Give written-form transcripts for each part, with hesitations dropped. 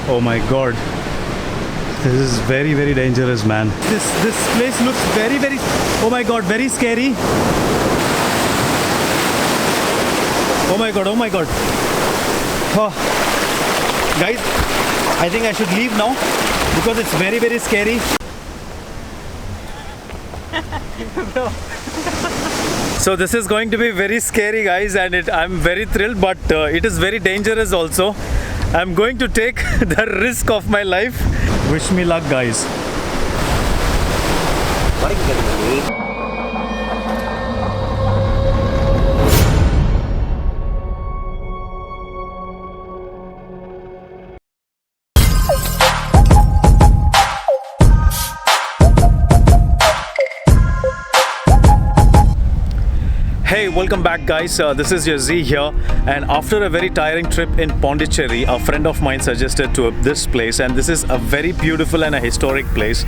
Oh my god. This is very, very dangerous, man. This place looks very, very, oh my god, very scary. Oh my god, oh my god. Oh. Guys, I think I should leave now because it's very, very scary. So this is going to be very scary, guys, and I'm very thrilled, but it is very dangerous also. I'm going to take the risk of my life. Wish me luck, guys. Hey, welcome back, guys. This is your Z here, and after a very tiring trip in Pondicherry, a friend of mine suggested to this place, and this is a very beautiful and a historic place.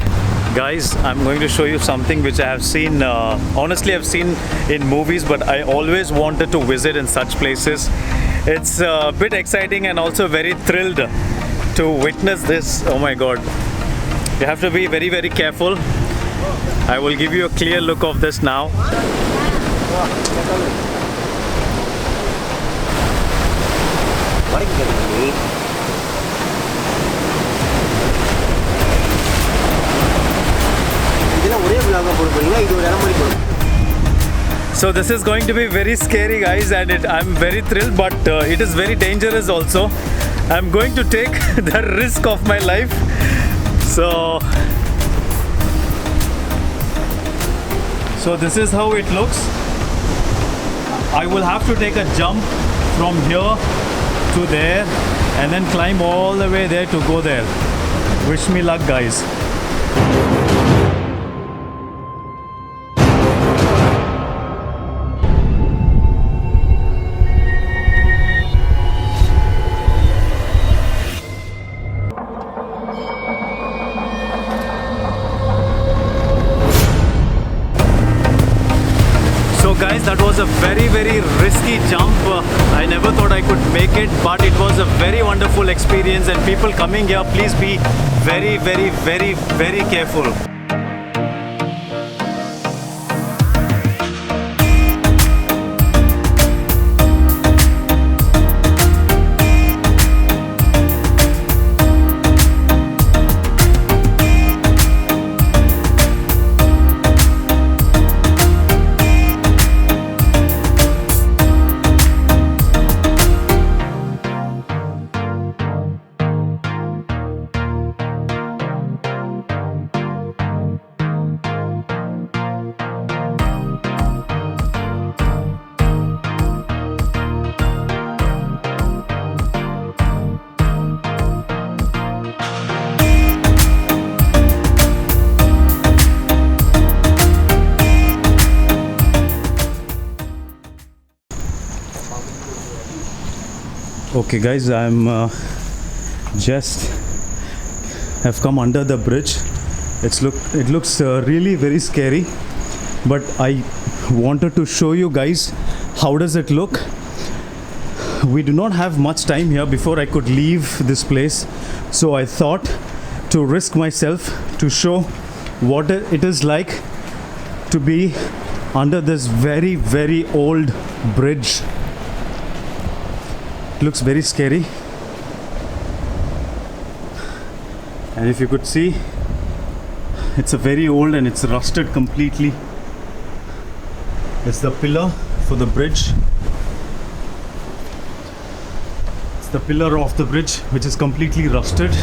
Guys, I'm going to show you something which I have seen, honestly I've seen in movies, but I always wanted to visit in such places. It's a bit exciting and also very thrilled to witness this. Oh my god. You have to be very, very careful. I will give you a clear look of this now. So this is going to be very scary, guys, and I'm very thrilled, but it is very dangerous also. I'm going to take the risk of my life. So this is how it looks. I will have to take a jump from here to there and then climb all the way there to go there. Wish me luck, guys. Guys, that was a very, very risky jump. I never thought I could make it, but it was a very wonderful experience, and people coming here, please be very, very, very, very careful. Okay guys, I'm just have come under the bridge. It looks really very scary, but I wanted to show you guys how does it look. We do not have much time here before I could leave this place, so I thought to risk myself to show what it is like to be under this very, very old bridge. It looks very scary, and if you could see, it's a very old and it's rusted completely. It's the pillar for the bridge. It's the pillar of the bridge which is completely rusted,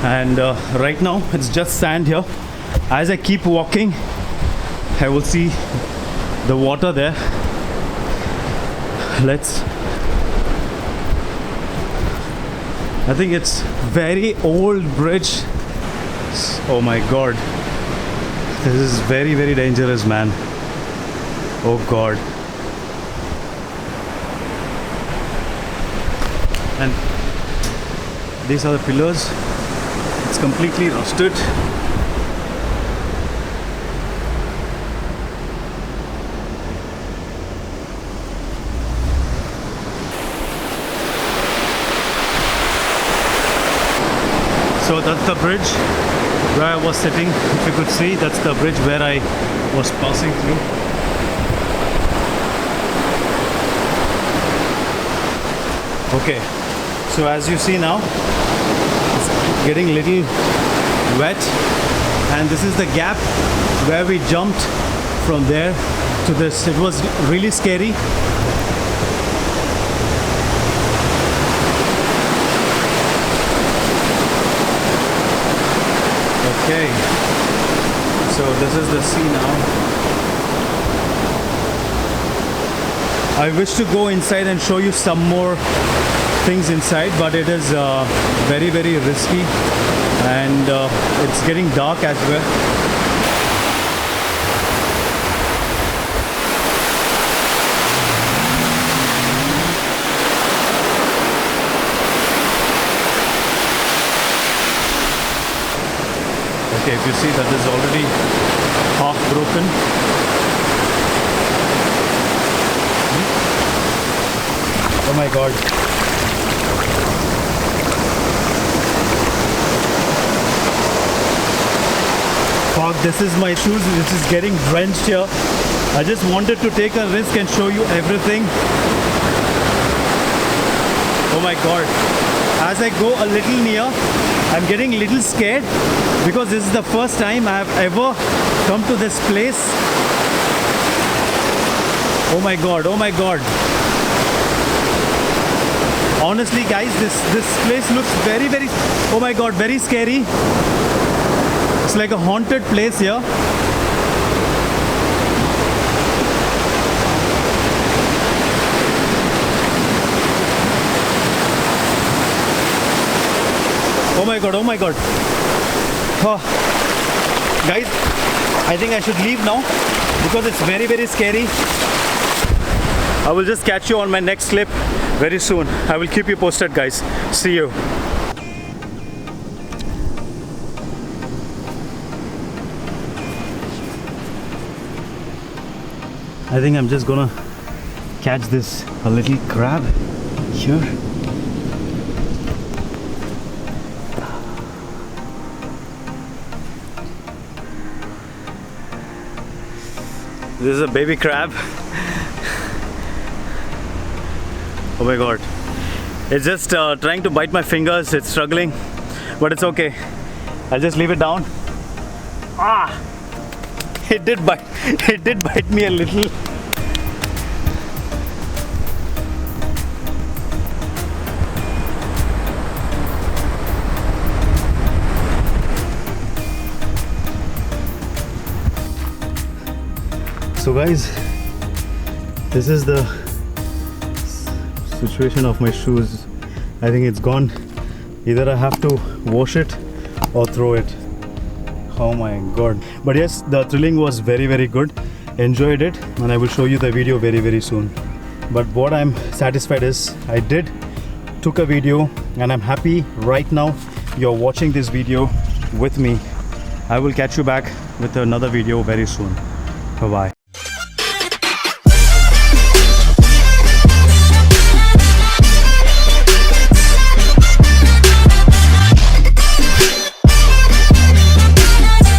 and right now it's just sand here. As I keep walking, I will see the water there. I think it's very old bridge. Oh my god, this is very, very dangerous, man. Oh god. And these are the pillars. It's completely rusted. So that's the bridge where I was sitting. If you could see, that's the bridge where I was passing through. Okay, so as you see now, it's getting a little wet, and this is the gap where we jumped from there to this. It was really scary. Okay, so this is the sea now. I wish to go inside and show you some more things inside, but it is very risky, and it's getting dark as well. Okay, if you see that is already half broken. Oh my god. Fuck, this is my shoes, this is getting drenched here. I just wanted to take a risk and show you everything. Oh my god. As I go a little near, I'm getting a little scared because this is the first time I have ever come to this place. Oh my god, oh my god. Honestly guys, this place looks very oh my god, very scary. It's like a haunted place here. Oh my god, oh my god. Oh. Guys, I think I should leave now because it's very scary. I will just catch you on my next clip very soon. I will keep you posted, guys. See you. I think I'm just gonna catch this a little crab here. This is a baby crab. Oh my god. It's just trying to bite my fingers. It's struggling, but it's okay. I'll just leave it down. Ah! It did bite. It did bite me a little. So guys, this is the situation of my shoes. I think it's gone. Either I have to wash it or throw it. Oh my god. But yes, the thrilling was very good. Enjoyed it, and I will show you the video very soon. But what I'm satisfied is I took a video, and I'm happy right now you're watching this video with me. I will catch you back with another video very soon. Bye bye.